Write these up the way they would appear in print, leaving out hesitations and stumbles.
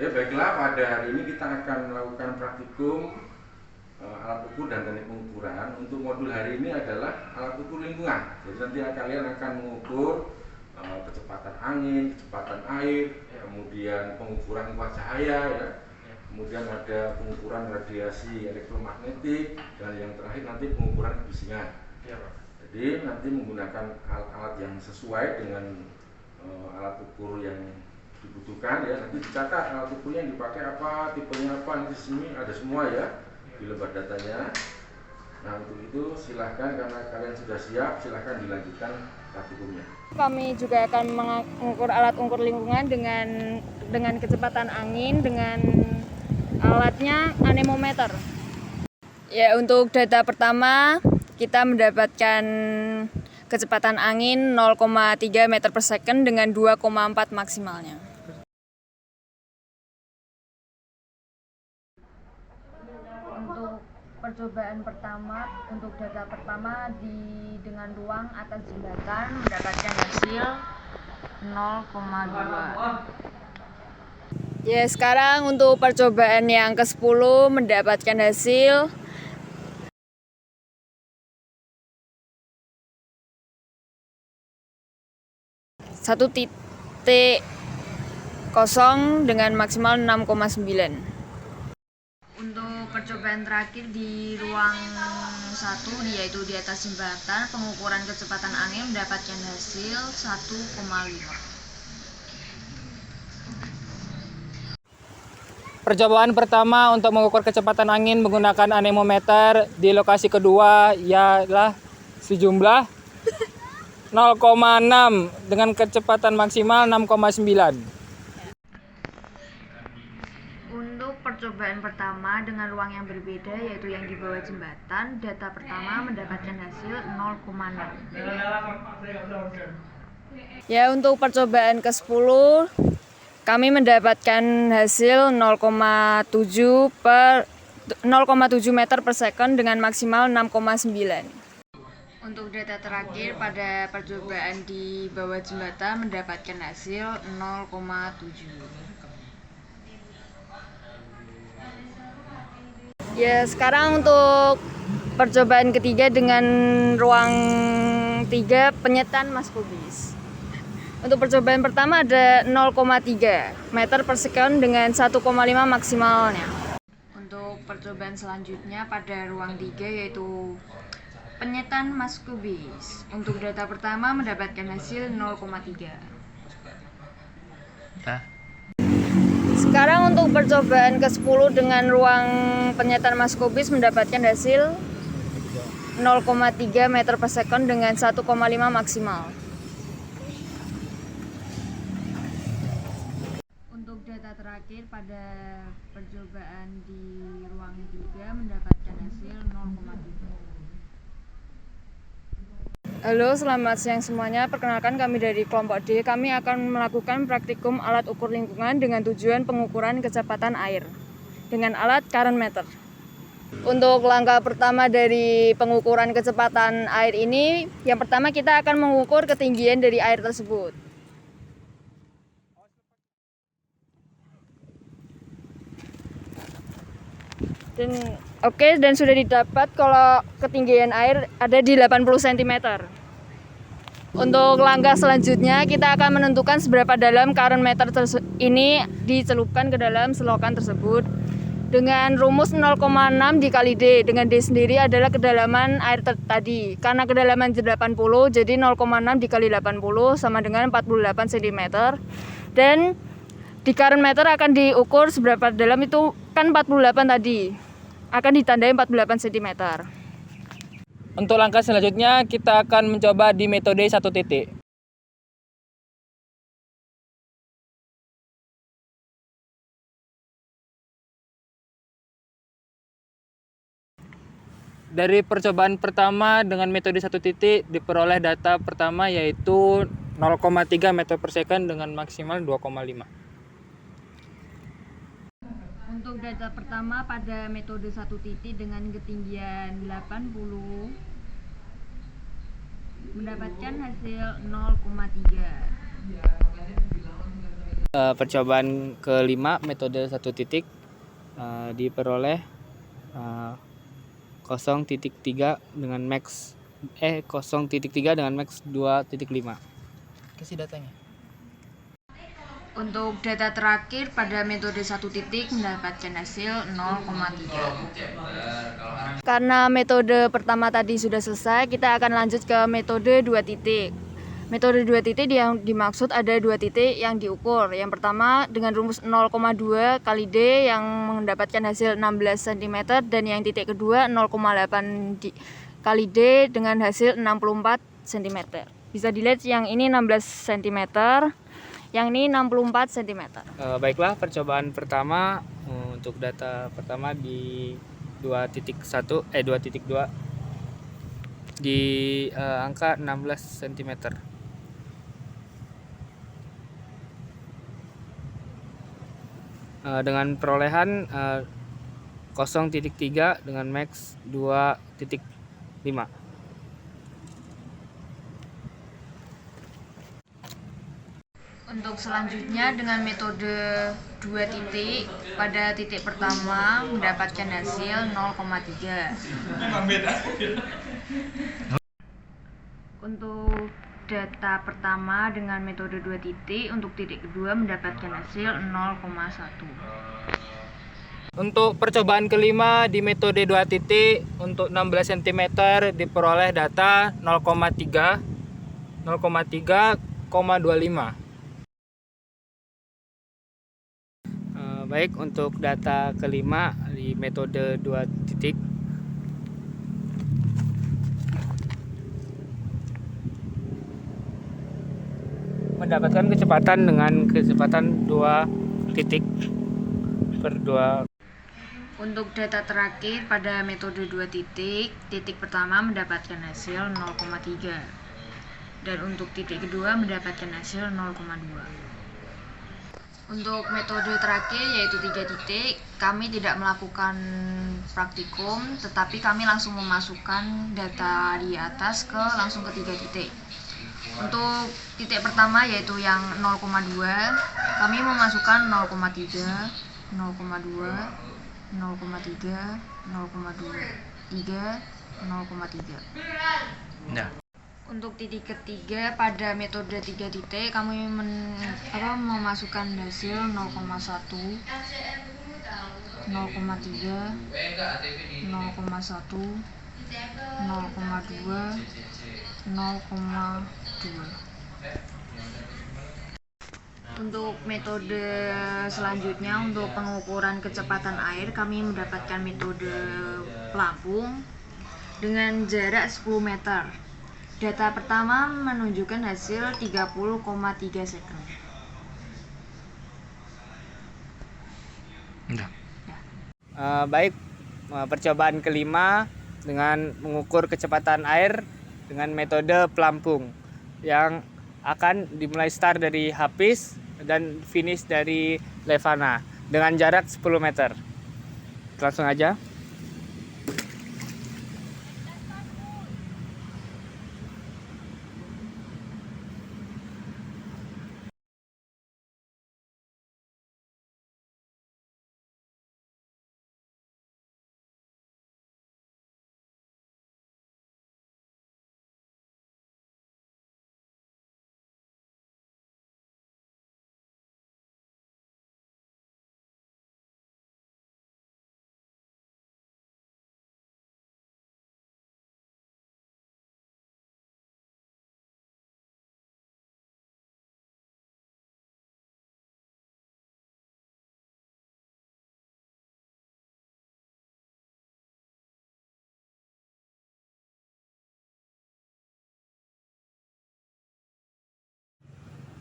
Ya baiklah, pada hari ini kita akan melakukan praktikum alat ukur dan teknik pengukuran. Untuk modul hari ini adalah alat ukur lingkungan. Jadi nanti kalian akan mengukur kecepatan angin, kecepatan air, kemudian pengukuran kuah cahaya, ya. Kemudian ada pengukuran radiasi elektromagnetik, dan yang terakhir nanti pengukuran kebisingan. Ya, Pak. Jadi nanti menggunakan alat-alat yang sesuai dengan alat ukur yang dibutuhkan, ya. Nanti dicatat alat ukurnya yang dipakai apa, tipenya apa, nanti di sini ada semua, ya, di lembar datanya. Nah, untuk itu silahkan, karena kalian sudah siap, silahkan dilanjutkan praktikumnya. Kami juga akan mengukur alat ukur lingkungan dengan kecepatan angin dengan alatnya anemometer. Ya, untuk data pertama kita mendapatkan kecepatan angin 0,3 meter per second dengan 2,4 maksimalnya. Untuk percobaan pertama, untuk data pertama dengan ruang atas jembatan mendapatkan hasil 0,2. Ya, sekarang untuk percobaan yang ke-10 mendapatkan hasil 1.0 dengan maksimal 6,9. Untuk percobaan terakhir di ruang 1, yaitu di atas jembatan, pengukuran kecepatan angin mendapatkan hasil 1,5. Percobaan pertama untuk mengukur kecepatan angin menggunakan anemometer di lokasi kedua ialah sejumlah 0,6 dengan kecepatan maksimal 6,9. Untuk percobaan pertama dengan ruang yang berbeda, yaitu yang di bawah jembatan, data pertama mendapatkan hasil 0,6. Ya, untuk percobaan ke-10 kami mendapatkan hasil 0,7 meter per second dengan maksimal 6,9. Untuk data terakhir pada percobaan di bawah jembatan mendapatkan hasil 0,7. Ya, sekarang untuk percobaan ketiga dengan ruang 3 penyetan maskobis. Untuk percobaan pertama ada 0,3 meter per second dengan 1,5 maksimalnya. Untuk percobaan selanjutnya pada ruang 3 yaitu penyetan maskobis. Untuk data pertama mendapatkan hasil 0,3. Sekarang untuk percobaan ke-10 dengan ruang penyetan maskobis mendapatkan hasil 0,3 meter per second dengan 1,5 maksimal. Untuk data terakhir pada percobaan di ruang 3 mendapatkan hasil 0,3. Halo, selamat siang semuanya. Perkenalkan, kami dari kelompok D. Kami akan melakukan praktikum alat ukur lingkungan dengan tujuan pengukuran kecepatan air dengan alat current meter. Untuk langkah pertama dari pengukuran kecepatan air ini, yang pertama kita akan mengukur ketinggian dari air tersebut. Dan sudah didapat kalau ketinggian air ada di 80 cm. Untuk langkah selanjutnya kita akan menentukan seberapa dalam current meter ini dicelupkan ke dalam selokan tersebut dengan rumus 0,6 dikali D, dengan D sendiri adalah kedalaman air tadi. Karena kedalaman 80, jadi 0,6 dikali 80 sama dengan 48 cm. Dan di current meter akan diukur seberapa dalam, itu kan 48 tadi, akan ditandai 48 cm. Untuk langkah selanjutnya kita akan mencoba di metode 1 titik. Dari percobaan pertama dengan metode 1 titik diperoleh data pertama yaitu 0,3 meter per second dengan maksimal 2,5. Untuk data pertama pada metode 1 titik dengan ketinggian 80 mendapatkan hasil 0,3. Percobaan kelima metode 1 titik diperoleh 0,3 dengan max 0,3 dengan max 2,5. Kasih datanya. Untuk data terakhir pada metode 1 titik mendapatkan hasil 0,3. Karena metode pertama tadi sudah selesai, kita akan lanjut ke metode 2 titik. Metode 2 titik yang dimaksud ada 2 titik yang diukur. Yang pertama dengan rumus 0,2 kali D yang mendapatkan hasil 16 cm, dan yang titik kedua 0,8 kali D dengan hasil 64 cm. Bisa dilihat yang ini 16 cm, yang ini 64 cm. Baiklah, percobaan pertama untuk data pertama di 2.2 di angka 16 cm. Dengan perolehan 0,3 dengan max 2,5. Untuk selanjutnya dengan metode 2 titik, pada titik pertama mendapatkan hasil 0,3. Untuk data pertama dengan metode 2 titik, untuk titik kedua mendapatkan hasil 0,1. Untuk percobaan kelima di metode 2 titik untuk 16 cm diperoleh data 0,3,25. Baik, untuk data kelima di metode 2 titik mendapatkan kecepatan dengan kecepatan 2 titik per 2. Untuk data terakhir pada metode 2 titik, titik pertama mendapatkan hasil 0,3, dan untuk titik kedua mendapatkan hasil 0,2. Untuk metode terakhir yaitu 3 titik, kami tidak melakukan praktikum, tetapi kami langsung memasukkan data di atas langsung ke 3 titik. Untuk titik pertama yaitu yang 0,2, kami memasukkan 0,3, 0,2, 0,3, 0,3, 0,3. Nah. Untuk titik ketiga pada metode 3 titik, kami memasukkan hasil 0,1, 0,3, 0,1, 0,2, 0,2. Untuk metode selanjutnya, untuk pengukuran kecepatan air, kami mendapatkan metode pelampung dengan jarak 10 meter. Data pertama menunjukkan hasil 30,3 second. Baik, percobaan kelima dengan mengukur kecepatan air dengan metode pelampung yang akan dimulai start dari Hafiz dan finish dari Levana dengan jarak 10 meter. Langsung aja.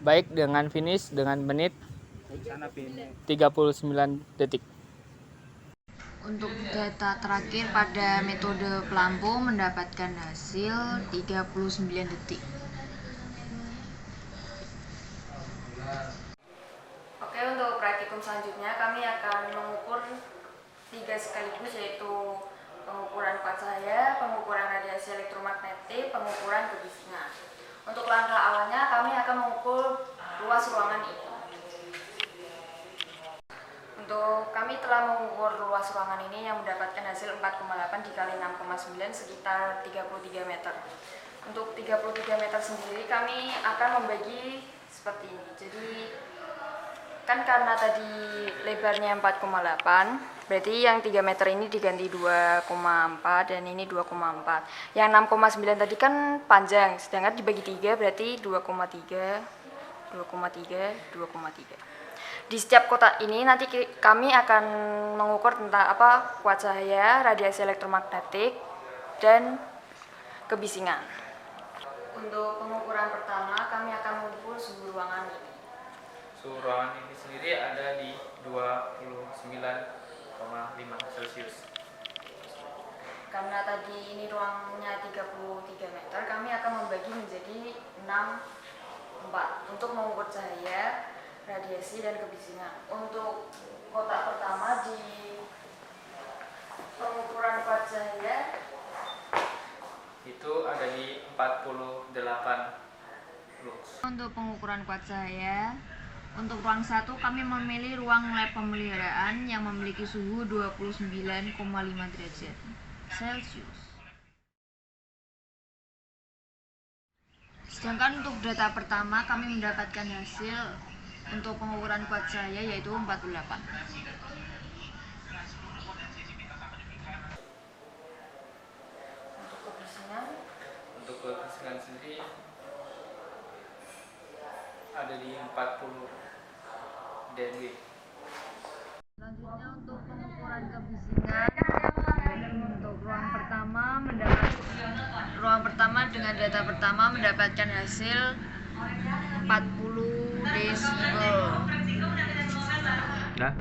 Baik, dengan finish dengan menit 39 detik. Untuk data terakhir pada metode pelampung mendapatkan hasil 39 detik. Oke, untuk praktikum selanjutnya kami akan mengukur 3 sekaligus, yaitu pengukuran kuat cahaya, pengukuran radiasi elektromagnetik, pengukuran kebisingan. Untuk langkah awalnya kami akan mengukur luas ruangan ini. kami telah mengukur luas ruangan ini yang mendapatkan hasil 4,8 dikali 6,9 sekitar 33 meter. Untuk 33 meter sendiri kami akan membagi seperti ini. Jadi kan karena tadi lebarnya 4,8, berarti yang 3 meter ini diganti 2,4 dan ini 2,4. Yang 6,9 tadi kan panjang, sedangkan dibagi 3 berarti 2,3, 2,3, 2,3. Di setiap kotak ini nanti kami akan mengukur tentang kuat cahaya, radiasi elektromagnetik, dan kebisingan. Untuk pengukuran pertama, kami akan mengukur suhu ruangan ini. Suhu ruangan ini sendiri ada di 29,5 Celcius. Karena tadi ini ruangnya 33 meter, kami akan membagi menjadi 6,4 untuk mengukur cahaya, radiasi, dan kebisingan. Untuk kotak pertama di pengukuran kuat cahaya itu ada di 48 lux. Untuk pengukuran kuat cahaya, untuk ruang 1 kami memilih ruang lab pemeliharaan yang memiliki suhu 29,5 derajat Celcius. Sedangkan untuk data pertama kami mendapatkan hasil untuk pengukuran kuat cahaya yaitu 48. Untuk kebisingan sendiri ada di 40 dB. Selanjutnya untuk pengukuran kebisingan, untuk ruang pertama dengan data pertama mendapatkan hasil 40 desibel. Nah,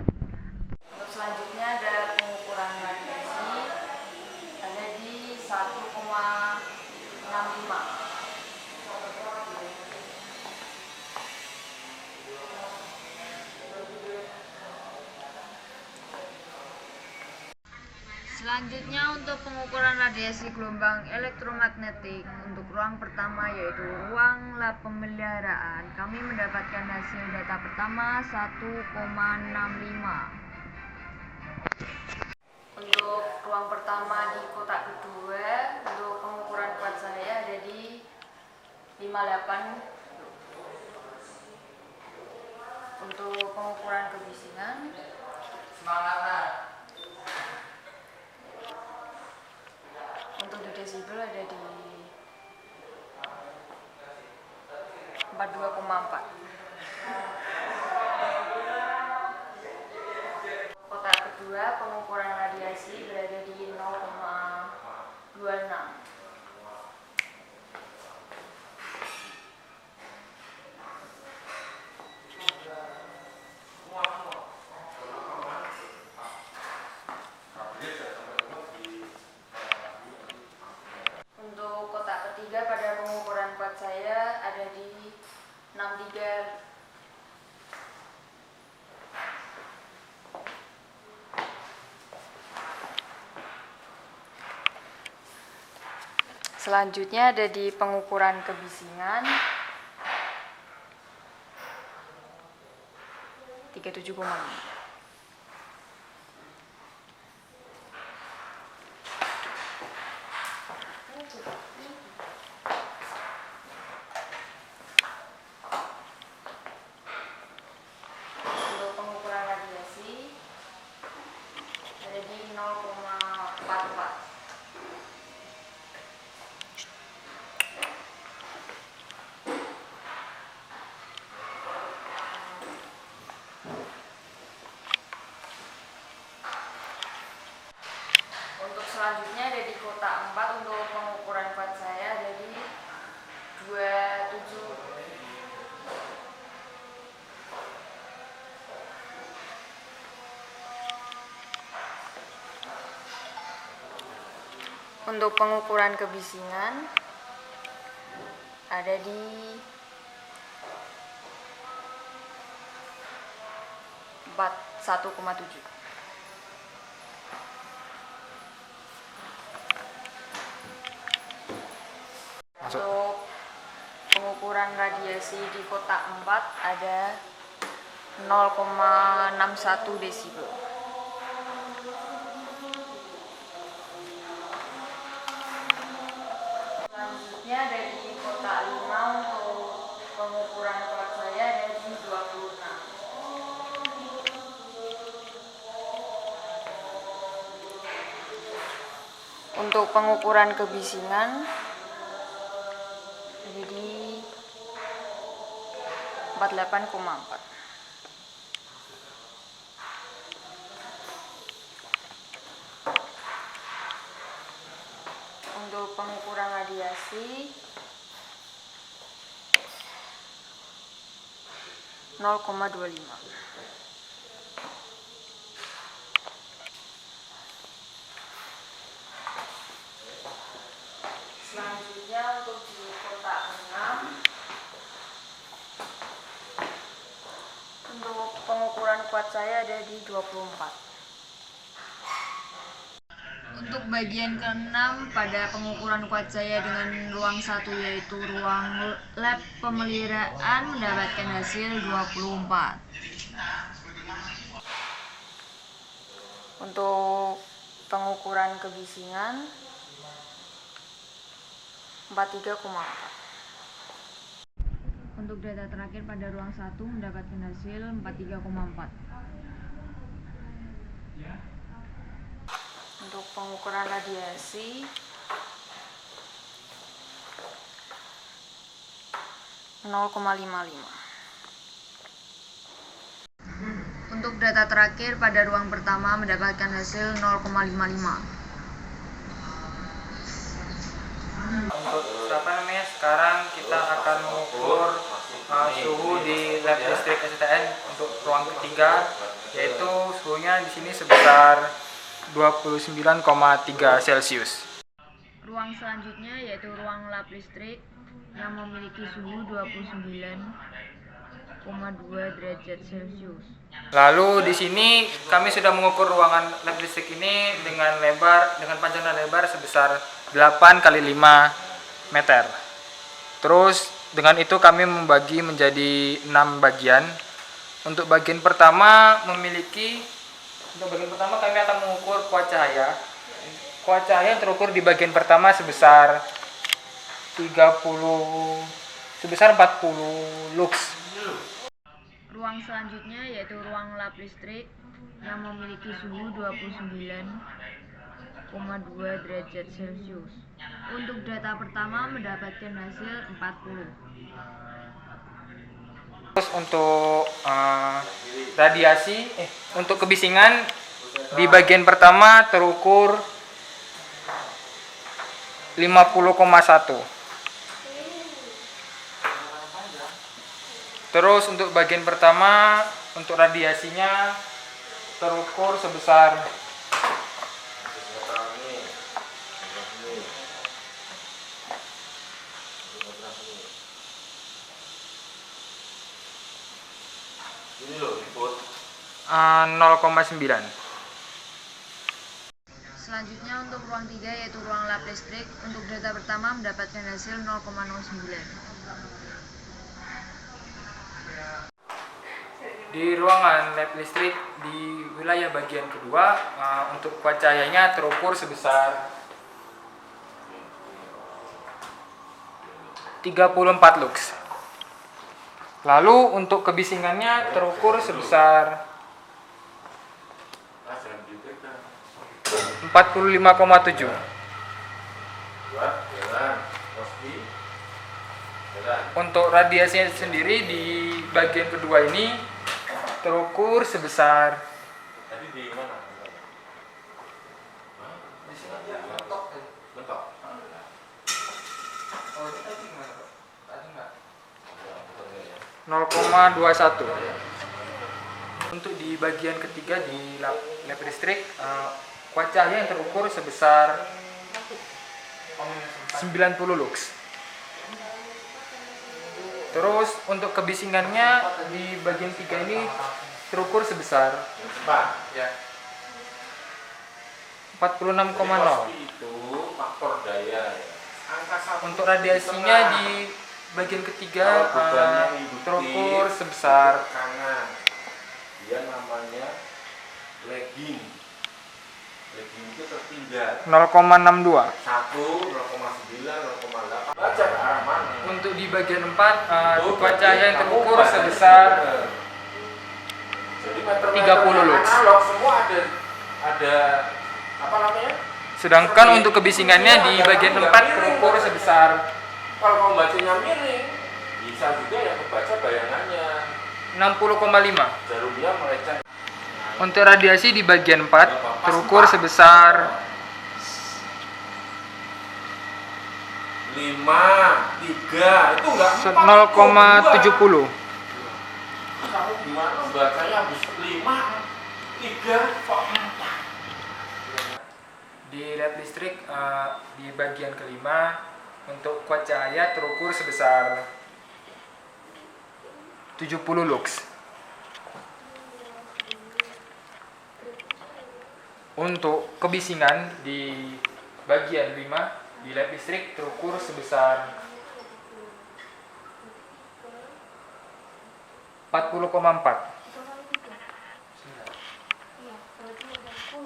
Untuk selanjutnya ada pengukuran radiasi, ada di 1,65. Selanjutnya untuk pengukuran radiasi gelombang elektromagnetik untuk ruang pertama yaitu ruang lab pemeliharaan, kami mendapatkan hasil data pertama 1,65. Untuk ruang pertama di kotak kedua, untuk pengukuran kuat cahaya ada di 58. Untuk pengukuran kebisingan, untuk di desibel ada di 42,4. Kotak kedua pengukuran radiasi berada di 0,26. Untuk kotak ketiga pada pengukuran kuat cahaya ada di 63. Selanjutnya ada di pengukuran kebisingan 37,5. Untuk pengukuran radiasi ada di 0,44. Untuk selanjutnya ada di kotak 4 untuk pengukuran kuat cahaya ada di 27. Untuk pengukuran kebisingan ada di 1,7. Untuk pengukuran radiasi di kotak 4 ada 0,61 desibel. selanjutnya dari kotak 5 untuk pengukuran kuat saya ada di 26. Untuk pengukuran kebisingan ada di 48,4. Untuk pengukuran radiasi 0,25. Selanjutnya untuk di kotak 6 untuk pengukuran kuat saya ada di 24. Untuk bagian ke-6 pada pengukuran kuat saya dengan ruang 1 yaitu ruang lab pemeliharaan mendapatkan hasil 24. Untuk pengukuran kebisingan 43,4. Untuk data terakhir pada ruang 1 mendapatkan hasil 43,4. Untuk pengukuran radiasi 0,55. Untuk data terakhir pada ruang pertama mendapatkan hasil 0,55. Untuk sekarang kita akan mengukur suhu di lab listrik STN untuk ruang ketiga, yaitu suhunya di sini sebesar 29,3 Celcius. Ruang selanjutnya yaitu ruang lab listrik yang memiliki suhu 29,2 derajat Celcius. Lalu di sini kami sudah mengukur ruangan lab listrik ini dengan panjang dan lebar sebesar 8 kali 5 meter. Terus dengan itu kami membagi menjadi 6 bagian. Untuk bagian pertama kami akan mengukur kuat cahaya. Kuat cahaya yang terukur di bagian pertama sebesar 40 lux. Ruang selanjutnya yaitu ruang lab listrik yang memiliki suhu 29,2 derajat Celcius. Untuk data pertama mendapatkan hasil 40. Terus untuk untuk kebisingan di bagian pertama terukur 50,1. Terus untuk bagian pertama untuk radiasinya terukur sebesar 0,9. Selanjutnya untuk ruang 3 yaitu ruang lab listrik. Untuk data pertama mendapatkan hasil 0,09. Di ruangan lab listrik di wilayah bagian kedua untuk kuat cahayanya terukur sebesar 34 lux. Lalu untuk kebisingannya terukur sebesar 45,7. Untuk radiasinya sendiri di bagian kedua ini terukur sebesar 0,21. Untuk di bagian ketiga di lab listrik kuat cahaya yang terukur sebesar 90 lux. Terus untuk kebisingannya di bagian 3 ini terukur sebesar 46,0. Untuk radiasinya di bagian ketiga terukur sebesar dia namanya lagging itu tertinggal 0,62. 1, 0,9, 0,8. Baca ke arah mana? Untuk di bagian 4 tipe cahaya yang terukur sebesar jadi 30 lux. Analog semua ada apa namanya? Sedangkan untuk kebisingannya di bagian 4 terukur sebesar Kalau kamu bacanya miring, bisa juga yang kebaca bayangannya. 60,5. Jarumnya melecet. Untuk radiasi di bagian 4 terukur sebesar 5, 3, itu enggak 0,70. Kamu gimana bacanya habis 5, 3, kok 4? Di led listrik di bagian kelima untuk kuat cahaya terukur sebesar 70 lux. Untuk kebisingan di bagian 5 di led listrik terukur sebesar 40,4.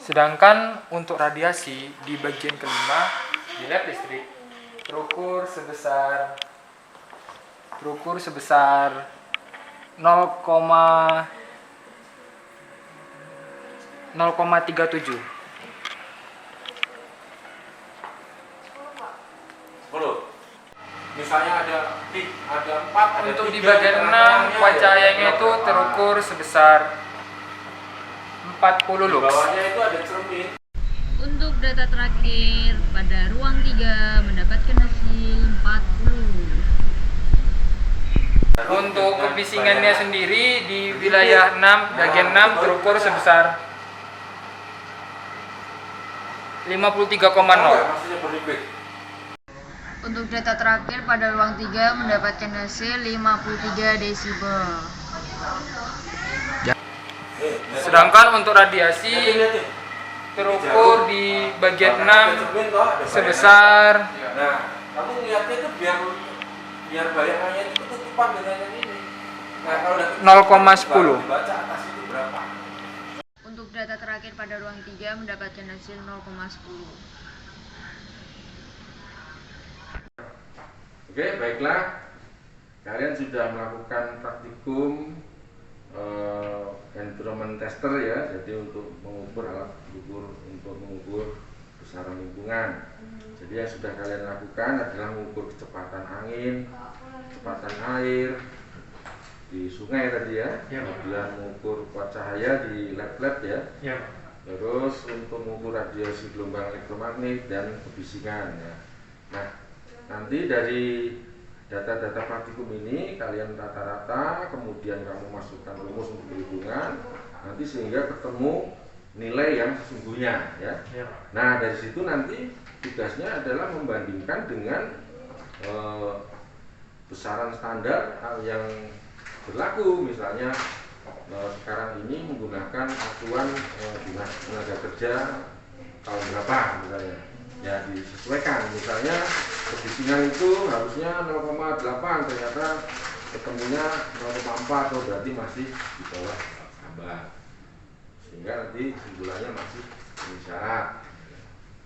Sedangkan untuk radiasi di bagian kelima di led listrik terukur sebesar 0,37. 10. Misalnya ada 4, Untuk di bagian 6 kuat cahayanya itu terukur sebesar 40 Di lux. bawahnya itu ada cermin. Untuk data terakhir pada ruang 3 mendapatkan hasil 40. Untuk kebisingannya sendiri di wilayah 6 bagian 6 terukur sebesar 53,0. Maksudnya berlebih. Untuk data terakhir pada ruang 3 mendapatkan hasil 53 desibel. Sedangkan untuk radiasi terukur di bagian 6 sebesar Nah, kamu lihatnya itu biar bayangannya itu ketutupan dengan yang ini. Nah, kalau udah 0,10. baca atas itu berapa? Untuk data terakhir pada ruang 3 mendapatkan hasil 0,10. Oke, baiklah. Kalian sudah melakukan praktikum environment tester ya, jadi untuk mengukur alat ukur untuk mengukur besaran lingkungan. Jadi yang sudah kalian lakukan adalah mengukur kecepatan angin, kecepatan air di sungai tadi ya, kemudian mengukur kuat cahaya di lab-lab ya, terus untuk mengukur radiasi gelombang elektromagnet dan kebisingan ya. Nah, nanti dari data-data praktikum ini kalian rata-rata, kemudian kamu masukkan rumus untuk perhitungan nanti sehingga ketemu nilai yang sesungguhnya ya. Nah, dari situ nanti tugasnya adalah membandingkan dengan besaran standar yang berlaku. Misalnya sekarang ini menggunakan acuan dinas tenaga kerja tahun berapa misalnya, ya disesuaikan. Misalnya kebisingan itu harusnya 0,8, ternyata ketemunya 0,4, oh berarti masih di bawah standar, sehingga nanti kesimpulannya masih memenuhi syarat.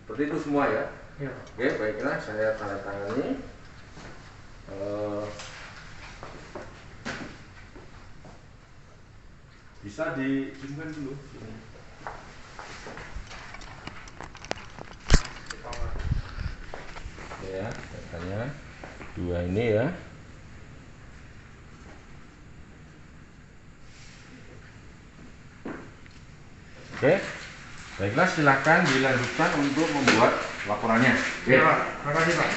Seperti itu semua ya. Oke, baiklah, saya tanda tangani. Bisa dikirimkan dulu sini. Ya, datanya 2 ini ya. Oke, baiklah, silakan dilanjutkan untuk membuat laporannya. Oke, Terima kasih Pak.